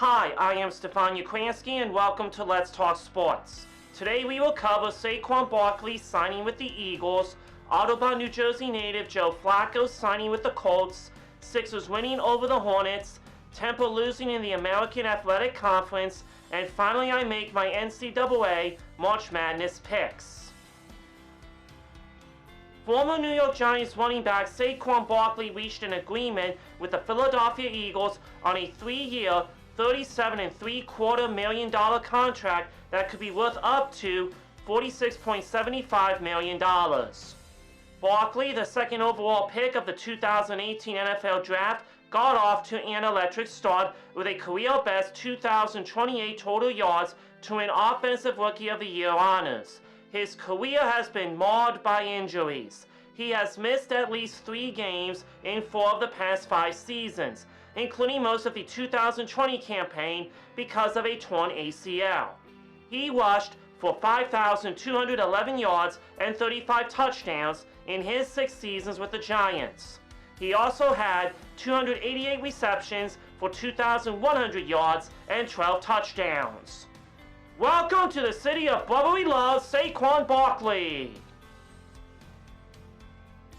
Hi, I am Stefan Ukransky and welcome to Let's Talk Sports. Today we will cover Saquon Barkley signing with the Eagles, Audubon, New Jersey native Joe Flacco signing with the Colts, Sixers winning over the Hornets, Temple losing in the American Athletic Conference, and finally I make my NCAA March Madness Picks. Former New York Giants running back Saquon Barkley reached an agreement with the Philadelphia Eagles on a 3-year, $37.75 million contract that could be worth up to $46.75 million. Barkley, the second overall pick of the 2018 NFL Draft, got off to an electric start with a career-best 2,028 total yards to win Offensive Rookie of the Year honors. His career has been marred by injuries. He has missed at least 3 games in 4 of the past 5 seasons, including most of the 2020 campaign because of a torn ACL. He rushed for 5,211 yards and 35 touchdowns in his 6 seasons with the Giants. He also had 288 receptions for 2,100 yards and 12 touchdowns. Welcome to the city of brotherly love, Saquon Barkley.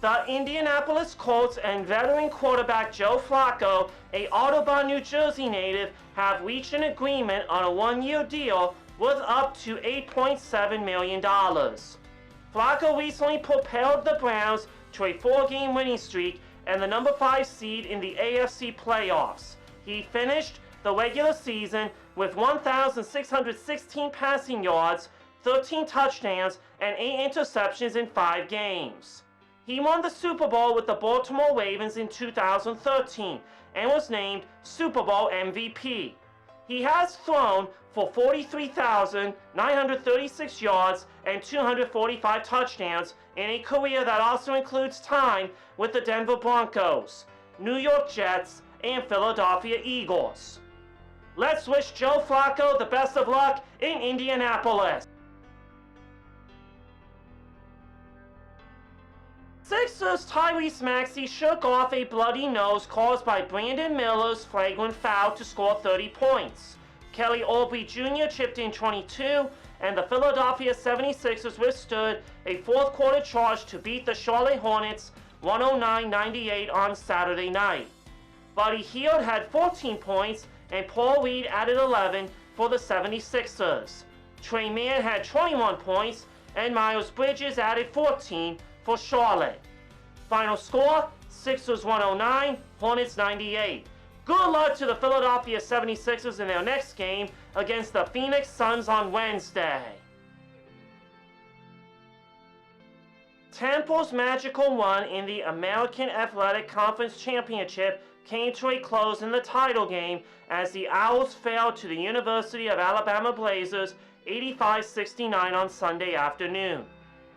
The Indianapolis Colts and veteran quarterback Joe Flacco, a Audubon, New Jersey native, have reached an agreement on a 1-year deal worth up to $8.7 million. Flacco recently propelled the Browns to a 4-game winning streak and the number 5 seed in the AFC playoffs. He finished the regular season with 1,616 passing yards, 13 touchdowns, and 8 interceptions in 5 games. He won the Super Bowl with the Baltimore Ravens in 2013 and was named Super Bowl MVP. He has thrown for 43,936 yards and 245 touchdowns in a career that also includes time with the Denver Broncos, New York Jets, and Philadelphia Eagles. Let's wish Joe Flacco the best of luck in Indianapolis. Sixers Tyrese Maxey shook off a bloody nose caused by Brandon Miller's flagrant foul to score 30 points. Kelly Oubre Jr. chipped in 22, and the Philadelphia 76ers withstood a fourth-quarter charge to beat the Charlotte Hornets 109-98 on Saturday night. Buddy Hield had 14 points, and Paul Reed added 11 for the 76ers. Trey Mann had 21 points, and Miles Bridges added 14 for Charlotte. Final score, Sixers 109, Hornets 98. Good luck to the Philadelphia 76ers in their next game against the Phoenix Suns on Wednesday. Temple's magical run in the American Athletic Conference Championship came to a close in the title game as the Owls fell to the University of Alabama Blazers 85-69 on Sunday afternoon.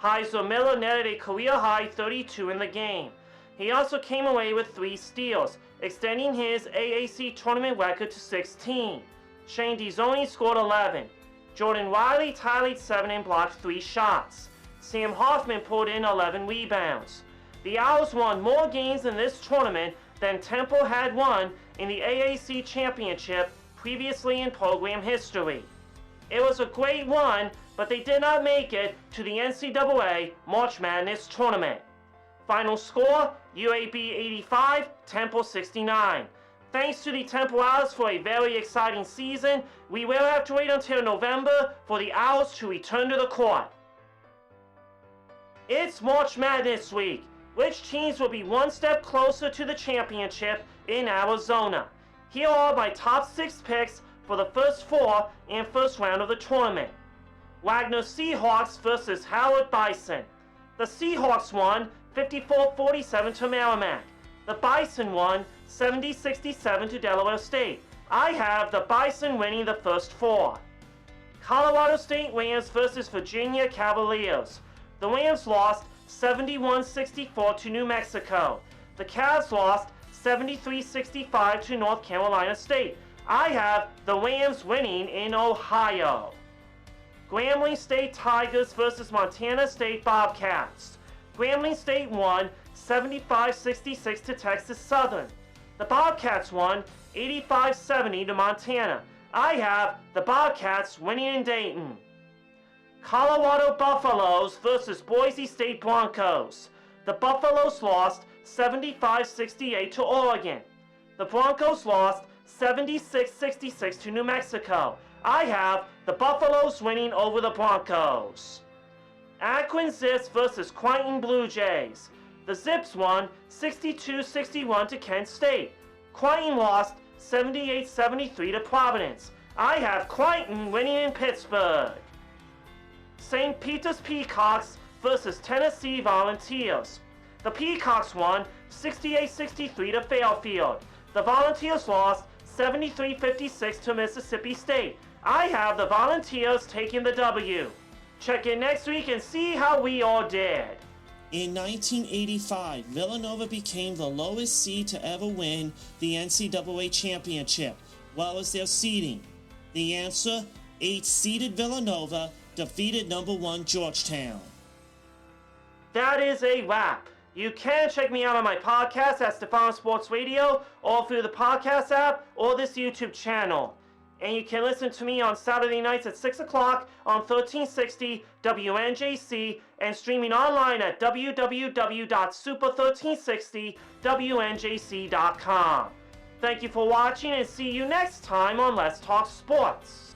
Heiser Miller netted a career-high 32 in the game. He also came away with 3 steals, extending his AAC tournament record to 16. Shane Dezonie scored 11. Jordan Riley tallied 7 and blocked 3 shots. Sam Hoffman pulled in 11 rebounds. The Owls won more games in this tournament than Temple had won in the AAC Championship previously in program history. It was a great run, but they did not make it to the NCAA March Madness Tournament. Final score, UAB 85, Temple 69. Thanks to the Temple Owls for a very exciting season. We will have to wait until November for the Owls to return to the court. It's March Madness week. Which teams will be one step closer to the championship in Arizona? Here are my top 6 picks for the first 4 and first round of the tournament. Wagner Seahawks versus Howard Bison. The Seahawks won 54-47 to Merrimack. The Bison won 70-67 to Delaware State. I have the Bison winning the first 4. Colorado State Rams versus Virginia Cavaliers. The Rams lost 71-64 to New Mexico. The Cavs lost 73-65 to North Carolina State. I have the Rams winning in Ohio. Grambling State Tigers versus Montana State Bobcats. Grambling State won 75-66 to Texas Southern. The Bobcats won 85-70 to Montana. I have the Bobcats winning in Dayton. Colorado Buffaloes versus Boise State Broncos. The Buffaloes lost 75-68 to Oregon. The Broncos lost 76-66 to New Mexico. I have the Buffaloes winning over the Broncos. Akron Zips versus Quinton Blue Jays. The Zips won 62-61 to Kent State. Quinton lost 78-73 to Providence. I have Quinton winning in Pittsburgh. St. Peter's Peacocks versus Tennessee Volunteers. The Peacocks won 68-63 to Fairfield. The Volunteers lost 73-56 to Mississippi State. I have the Volunteers taking the W. Check in next week and see how we all did. In 1985, Villanova became the lowest seed to ever win the NCAA championship. What was their seeding? The answer, 8-seeded Villanova defeated number 1 Georgetown. That is a wrap. You can check me out on my podcast at Stefano Sports Radio, or through the podcast app, or this YouTube channel. And you can listen to me on Saturday nights at 6 o'clock on 1360 WNJC and streaming online at www.super1360WNJC.com. Thank you for watching and see you next time on Let's Talk Sports.